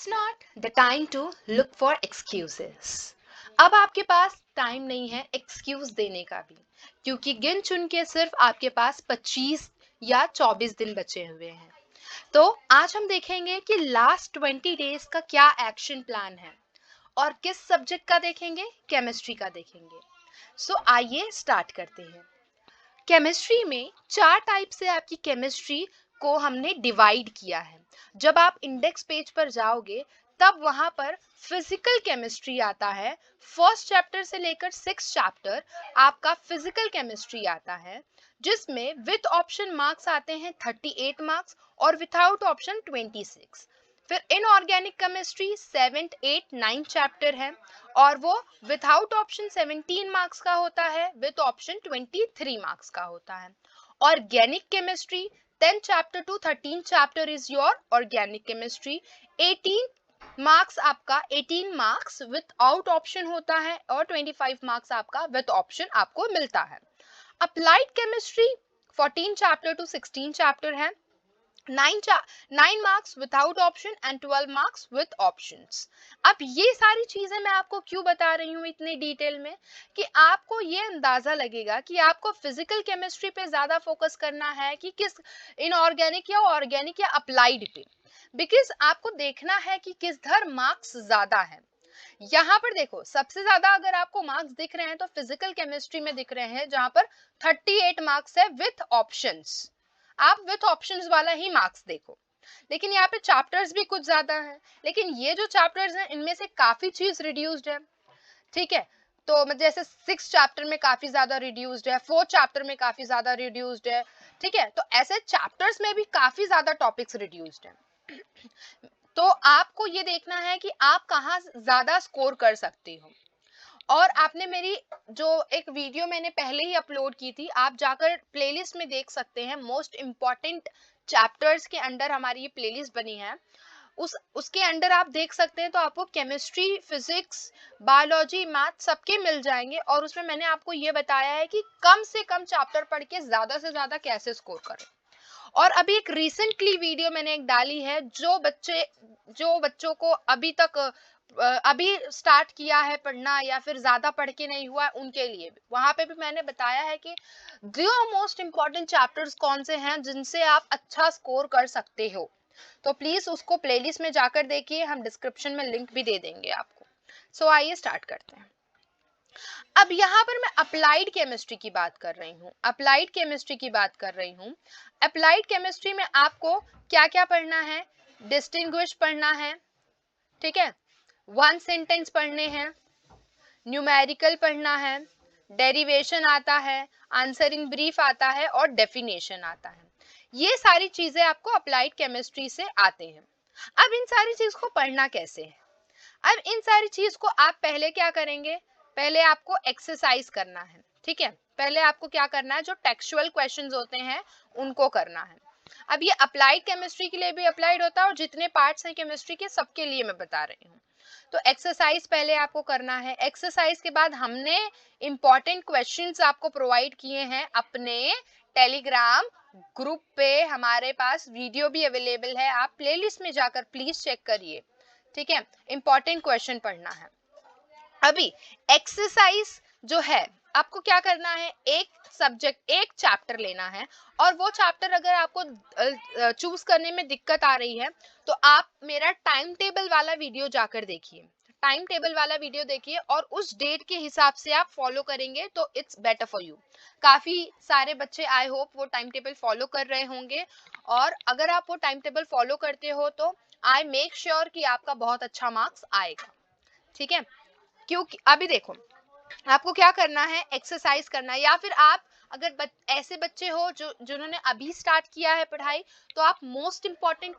It's not the time to look for excuses. अब आपके पास time नहीं है एक्सक्यूज देने का भी, क्योंकि गिन चुन के सिर्फ आपके पास 25 या 24 दिन बचे हुए हैं। तो आज हम देखेंगे कि लास्ट 20 डेज का क्या एक्शन प्लान है और किस सब्जेक्ट का देखेंगे, केमिस्ट्री का देखेंगे। आइए स्टार्ट करते हैं। केमिस्ट्री में 4 टाइप से आपकी केमिस्ट्री को हमने डिवाइड किया है। जब आप इंडेक्स पेज पर जाओगे तब वहां पर फिजिकल केमिस्ट्री आता है। फर्स्ट चैप्टर से लेकर 6 चैप्टर आपका फिजिकल केमिस्ट्री आता है, जिसमें विथ ऑप्शन मार्क्स आते हैं 38 मार्क्स और विथआउट ऑप्शन 26। फिर इनऑर्गेनिक केमिस्ट्री 7, 8, 9 चैप्टर है और वो विथआउट ऑप्शन 17 मार्क्स का होता है, विथ ऑप्शन 23 मार्क्स का होता है। Organic chemistry 10 chapter two 13 chapter is your organic chemistry. 18 marks आपका 18 मार्क्स विथआउट ऑप्शन होता है और 25 मार्क्स आपका विथ ऑप्शन आपको मिलता है। Applied chemistry 14 chapter two 16 chapter है, 9 marks without option and 12 marks with options. अब ये सारी चीजें मैं आपको क्यों बता रही हूँ इतनी डिटेल में, कि आपको ये अंदाजा लगेगा कि आपको फिजिकल केमिस्ट्री पे ज्यादा फोकस करना है कि किस इनऑर्गेनिक या ऑर्गेनिक या अप्लाइड पे, बिकॉज आपको देखना है कि किधर मार्क्स ज्यादा है। यहाँ पर देखो सबसे ज्यादा अगर आपको मार्क्स दिख रहे हैं तो फिजिकल केमिस्ट्री में दिख रहे हैं, जहां पर 38 मार्क्स है विथ ऑप्शंस। आप विथ ऑप्शंस वाला ही मार्क्स देखो, लेकिन यहाँ पे चैप्टर्स भी कुछ ज्यादा हैं। लेकिन ये जो चैप्टर्स हैं इनमें से काफी चीज रिड्यूस्ड है, ठीक है। तो जैसे 6 चैप्टर में काफी ज्यादा रिड्यूस्ड है, 4 चैप्टर में काफी ज्यादा रिड्यूस्ड है, ठीक है। तो ऐसे चैप्टर्स में भी काफी ज्यादा टॉपिक्स रिड्यूस्ड है। तो आपको ये देखना है कि आप कहाँ ज्यादा स्कोर कर सकते हो। और आपने मेरी जो एक वीडियो मैंने पहले ही अपलोड की थी, आप जाकर प्लेलिस्ट में देख सकते हैं। मोस्ट इम्पॉर्टेंट चैप्टर्स के अंडर हमारी ये प्लेलिस्ट बनी है, उसके अंडर आप देख सकते हैं। तो आपको केमिस्ट्री, फिजिक्स, बायोलॉजी, मैथ सबके मिल जाएंगे और उसमें मैंने आपको ये बताया है कि कम से कम चैप्टर पढ़ के ज्यादा से ज्यादा कैसे स्कोर करें। और अभी एक रिसेंटली वीडियो मैंने एक डाली है, जो बच्चों को अभी तक अभी स्टार्ट किया है पढ़ना या फिर ज्यादा पढ़ के नहीं हुआ, उनके लिए भी वहां पे भी मैंने बताया है कि दो मोस्ट इंपॉर्टेंट चैप्टर्स कौन से हैं जिनसे आप अच्छा स्कोर कर सकते हो। तो प्लीज उसको प्लेलिस्ट में जाकर देखिए, हम डिस्क्रिप्शन में लिंक भी दे देंगे आपको। आइए स्टार्ट करते हैं। अब यहाँ पर मैं अप्लाइड केमिस्ट्री की बात कर रही हूँ, अप्लाइड केमिस्ट्री में आपको क्या क्या पढ़ना है, डिस्टिंग्विश पढ़ना है, ठीक है, वन सेंटेंस पढ़ने हैं, न्यूमेरिकल पढ़ना है, डेरिवेशन आता है, आंसरिंग ब्रीफ आता है और डेफिनेशन आता है। ये सारी चीजें आपको अप्लाइड केमिस्ट्री से आते हैं। अब इन सारी चीज को पढ़ना कैसे है? अब इन सारी चीज को आप पहले क्या करेंगे, पहले आपको एक्सरसाइज करना है, ठीक है। पहले आपको क्या करना है, जो टेक्सचुअल क्वेश्चंस होते हैं उनको करना है। अब ये अप्लाइड केमिस्ट्री के लिए भी अप्लाइड होता है और जितने पार्ट्स हैं केमिस्ट्री के सबके लिए मैं बता रही हूँ। तो एक्सरसाइज पहले आपको करना है। एक्सरसाइज के बाद हमने इंपॉर्टेंट क्वेश्चंस आपको प्रोवाइड किए हैं अपने टेलीग्राम ग्रुप पे, हमारे पास वीडियो भी अवेलेबल है, आप प्लेलिस्ट में जाकर प्लीज चेक करिए, ठीक है। इंपॉर्टेंट क्वेश्चन पढ़ना है। अभी एक्सरसाइज जो है आपको क्या करना है, एक सब्जेक्ट, एक चैप्टर लेना है और वो चैप्टर अगर आपको चूज करने में दिक्कत आ रही है तो आप मेरा टाइम टेबल वाला वीडियो जाकर देखिए, टाइम टेबल वाला वीडियो देखिए और उस डेट के हिसाब से आप फॉलो करेंगे तो इट्स बेटर फॉर यू। काफी सारे बच्चे आई होप वो टाइम टेबल फॉलो कर रहे होंगे, और अगर आप वो टाइम टेबल फॉलो करते हो तो आई मेक श्योर कि आपका बहुत अच्छा मार्क्स आएगा, ठीक है। क्योंकि अभी देखो आपको क्या करना है, एक्सरसाइज करना है, या फिर आप अगर ऐसे बच्चे हो जिन्होंने अभी स्टार्ट किया है पढ़ाई, तो आप मोस्ट इम्पॉर्टेंट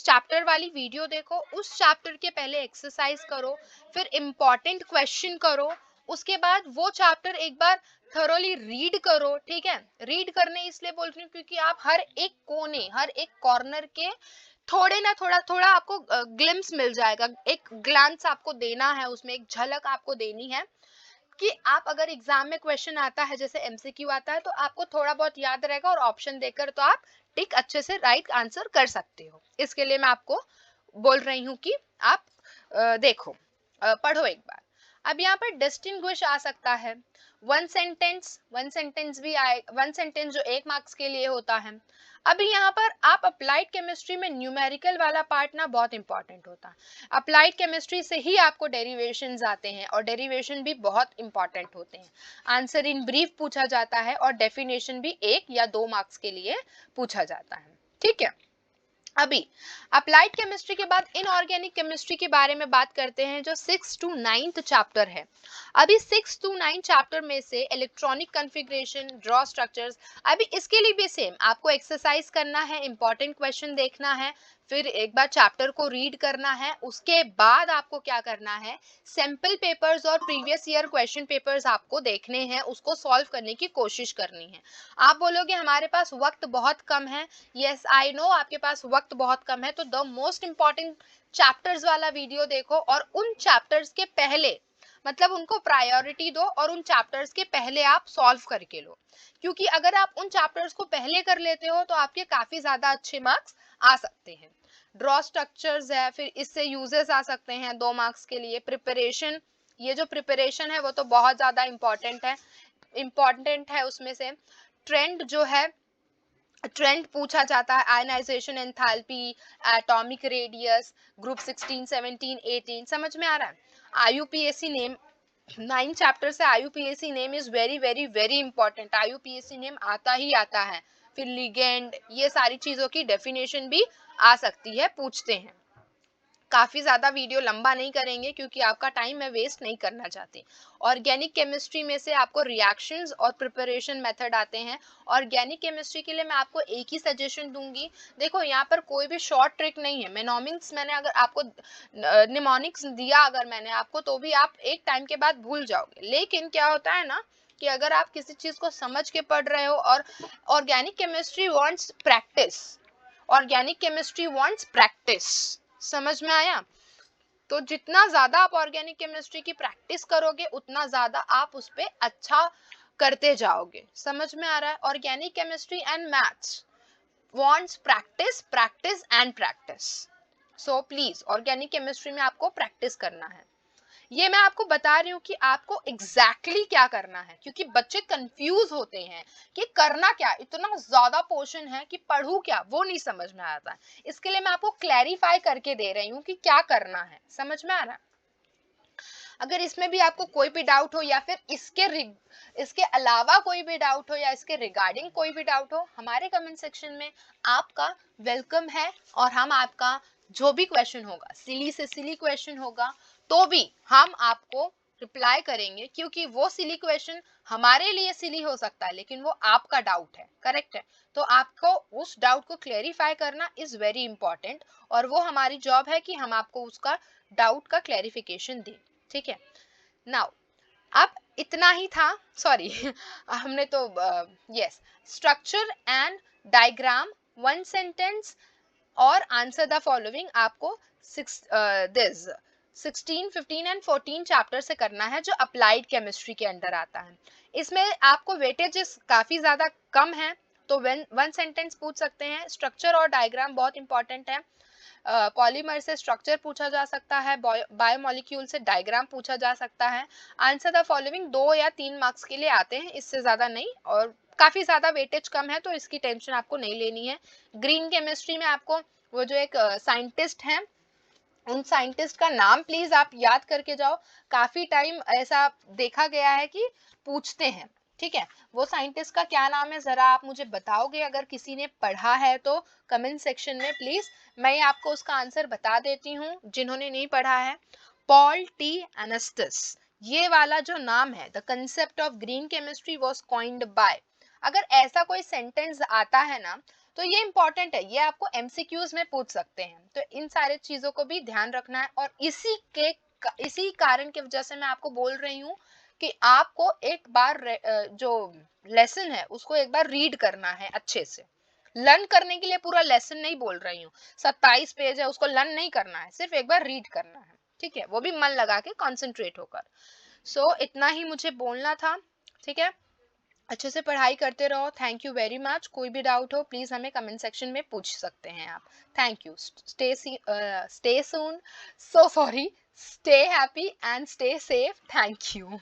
चैप्टर वाली वीडियो देखो, उस चैप्टर के पहले एक्सरसाइज करो, फिर इम्पॉर्टेंट क्वेश्चन करो, उसके बाद वो चैप्टर एक बार थरोली रीड करो, ठीक है। रीड करने इसलिए बोल रही हूँ क्योंकि आप हर एक कोने, हर एक कॉर्नर के थोड़े ना थोड़ा आपको ग्लिम्स मिल जाएगा, एक ग्लांस आपको देना है, उसमें एक झलक आपको देनी है कि आप अगर एग्जाम में क्वेश्चन आता है जैसे एमसीक्यू आता है तो आपको थोड़ा बहुत याद रहेगा और ऑप्शन देकर तो आप टिक अच्छे से राइट आंसर कर सकते हो। इसके लिए मैं आपको बोल रही हूँ कि आप देखो, पढ़ो एक बार। अब यहाँ पर डिस्टिंग्विश आ सकता है, वन सेंटेंस भी आए, वन सेंटेंस जो 1 मार्क्स के लिए होता है। अभी यहाँ पर आप अप्लाइड केमिस्ट्री में न्यूमेरिकल वाला पार्ट ना बहुत इंपॉर्टेंट होता है। अप्लाइड केमिस्ट्री से ही आपको डेरिवेशंस आते हैं और डेरिवेशन भी बहुत इंपॉर्टेंट होते हैं। आंसर इन ब्रीफ पूछा जाता है और डेफिनेशन भी 1 या 2 मार्क्स के लिए पूछा जाता है। ठीक है, अभी अप्लाइड केमिस्ट्री के बाद इनऑर्गेनिक केमिस्ट्री के बारे में बात करते हैं, जो 6 to 9th चैप्टर है। अभी 6 to 9 चैप्टर में से इलेक्ट्रॉनिक कॉन्फ़िगरेशन, ड्रॉ स्ट्रक्चर्स, अभी इसके लिए भी सेम आपको एक्सरसाइज करना है, इंपॉर्टेंट क्वेश्चन देखना है, फिर एक बार चैप्टर को रीड करना है, उसके बाद आपको क्या करना है, सैंपल पेपर्स और प्रीवियस ईयर क्वेश्चन पेपर्स आपको देखने हैं, उसको सॉल्व करने की कोशिश करनी है। आप बोलोगे हमारे पास वक्त बहुत कम है, यस आई नो आपके पास वक्त बहुत कम है, तो द मोस्ट इंपॉर्टेंट चैप्टर्स वाला वीडियो देखो और उन चैप्टर्स के पहले, मतलब उनको प्रायोरिटी दो और उन चैप्टर्स के पहले आप सॉल्व करके लो, क्योंकि अगर आप उन चैप्टर्स को पहले कर लेते हो तो आपके काफी ज्यादा अच्छे मार्क्स आ सकते हैं। ड्रॉ स्ट्रक्चर्स है, फिर इससे यूजेस आ सकते हैं 2 मार्क्स के लिए। प्रिपरेशन, ये जो प्रिपरेशन है वो तो बहुत ज्यादा इंपॉर्टेंट है उसमें से ट्रेंड जो है, ट्रेंड पूछा जाता है, ionisation enthalpy, atomic radius, group 16, 17, 18, समझ में आ रहा है। आईयूपीएसी नेम, 9 चैप्टर से IUPAC name is very very very important, IUPAC name आता ही आता है। फिर लिगेंड, ये सारी चीजों की डेफिनेशन भी आ सकती है, पूछते हैं। काफी ज्यादा वीडियो लंबा नहीं करेंगे क्योंकि आपका टाइम मैं वेस्ट नहीं करना चाहती। ऑर्गेनिक केमिस्ट्री में से आपको रिएक्शंस और प्रिपरेशन मेथड आते हैं। ऑर्गेनिक केमिस्ट्री के लिए मैं आपको एक ही सजेशन दूंगी, देखो यहाँ पर कोई भी शॉर्ट ट्रिक नहीं है। मेनोमिक्स मैंने अगर आपको, निमोनिक्स दिया अगर मैंने आपको, तो भी आप एक टाइम के बाद भूल जाओगे। लेकिन क्या होता है ना कि अगर आप किसी चीज को समझ के पढ़ रहे हो, और organic chemistry wants practice, organic chemistry wants practice, समझ में आया। तो जितना ज्यादा आप ऑर्गेनिक केमिस्ट्री की प्रैक्टिस करोगे उतना ज्यादा आप उस पे अच्छा करते जाओगे, समझ में आ रहा है। Organic chemistry and maths wants practice, practice and practice. So please organic chemistry में आपको प्रैक्टिस करना है। ये मैं आपको बता रही हूँ कि आपको एग्जैक्टली क्या करना है, क्योंकि बच्चे कंफ्यूज होते हैं कि करना क्या, इतना ज्यादा पोर्शन है कि पढ़ूं क्या, वो नहीं समझ में आता है। इसके लिए मैं आपको क्लैरिफाई करके दे रही हूँ कि क्या करना है, समझ में आ रहा है। अगर इसमें भी आपको कोई भी डाउट हो, या फिर इसके अलावा कोई भी डाउट हो, या इसके रिगार्डिंग कोई भी डाउट हो, हमारे कमेंट सेक्शन में आपका वेलकम है। और हम आपका जो भी क्वेश्चन होगा, सिली से सिली क्वेश्चन होगा तो भी हम आपको रिप्लाई करेंगे, क्योंकि वो सिली क्वेश्चन हमारे लिए सिली हो सकता है लेकिन वो आपका डाउट है, करेक्ट है। तो आपको उस डाउट को क्लेरिफाई करना इज वेरी इंपॉर्टेंट, और वो हमारी जॉब है कि हम आपको उसका डाउट का क्लेरिफिकेशन दें, ठीक है। नाउ अब इतना ही था, सॉरी हमने तो yes, structure and diagram, 1 sentence और आंसर द फॉलोइंग आपको 16, 15 एंड 14 चैप्टर से करना है, जो अप्लाइड केमिस्ट्री के अंडर आता है। इसमें आपको वेटेजेस काफी ज्यादा कम है, तो 1 सेंटेंस पूछ सकते हैं। स्ट्रक्चर और डायग्राम बहुत इंपॉर्टेंट है। पॉलीमर से स्ट्रक्चर पूछा जा सकता है, बायोमोलिक्यूल से डायग्राम पूछा जा सकता है। आंसर द फॉलोइंग 2 या 3 मार्क्स के लिए आते हैं, इससे ज्यादा नहीं, और काफी ज्यादा वेटेज कम है तो इसकी टेंशन आपको नहीं लेनी है। ग्रीन केमिस्ट्री में आपको वो जो एक साइंटिस्ट हैं, उन साइंटिस्ट का नाम प्लीज आप याद करके जाओ, काफी टाइम ऐसा देखा गया है कि पूछते हैं, ठीक है। वो साइंटिस्ट का क्या नाम है जरा आप मुझे बताओगे, अगर किसी ने पढ़ा है तो कमेंट सेक्शन में प्लीज, मैं आपको उसका आंसर बता देती हूँ जिन्होंने नहीं पढ़ा है। पॉल टी एनास्टस, ये वाला जो नाम है, the concept of green chemistry was coined bye, अगर ऐसा कोई सेंटेंस आता है ना तो ये इंपॉर्टेंट है, ये आपको एमसीक्यूज में पूछ सकते हैं। तो इन सारे चीजों को भी ध्यान रखना है, और इसी कारण की वजह से मैं आपको बोल रही हूँ कि आपको एक बार जो लेसन है उसको एक बार रीड करना है अच्छे से। लर्न करने के लिए पूरा लेसन नहीं बोल रही हूँ, 27 पेज है उसको लर्न नहीं करना है, सिर्फ एक बार रीड करना है, ठीक है, वो भी मन लगा के कॉन्सेंट्रेट होकर। सो इतना ही मुझे बोलना था, ठीक है। अच्छे से पढ़ाई करते रहो। Thank you very much. कोई भी डाउट हो प्लीज़ हमें कमेंट सेक्शन में पूछ सकते हैं आप। Thank you. Stay soon, so sorry, stay happy and stay safe. Thank you.